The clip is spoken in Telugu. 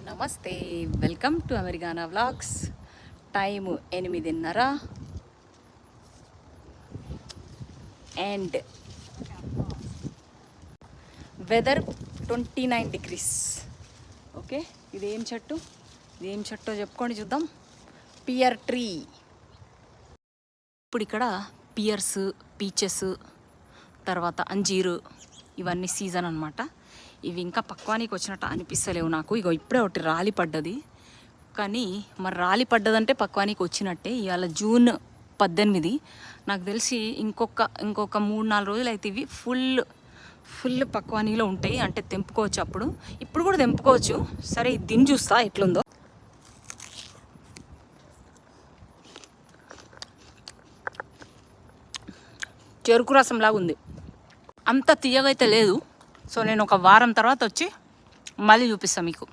నమస్తే, welcome to Americana vlogs. Time 8:30 and weather 29 degrees. Okay, ఇదేం చెట్టు చెప్పుకొని చూద్దాం. Pear tree. ఇప్పుడు ఇక్కడ పియర్స్, పీచెస్, తర్వాత అంజీరు ఇవన్నీ సీజన్ అనమాట. ఇవి ఇంకా పక్వానికి వచ్చినట్టు అనిపిస్తలేవు నాకు. ఇగో ఇప్పుడే ఒకటి రాలి పడ్డది, కానీ మరి రాలి పడ్డదంటే పక్వానికి వచ్చినట్టే. ఇవాళ జూన్ 18. నాకు తెలిసి ఇంకొక 3-4 రోజులు అయితే ఇవి ఫుల్ పక్వానీలో ఉంటాయి. అంటే తెంపుకోవచ్చు. ఇప్పుడు కూడా తెంపుకోవచ్చు. సరే, దీన్ని చూస్తా ఎట్లుందో. చెరుకు రసం లాగా ఉంది, అంత తీయగైతే లేదు. సో నేను ఒక వారం తర్వాత వచ్చి మళ్ళీ చూపిస్తాను మీకు.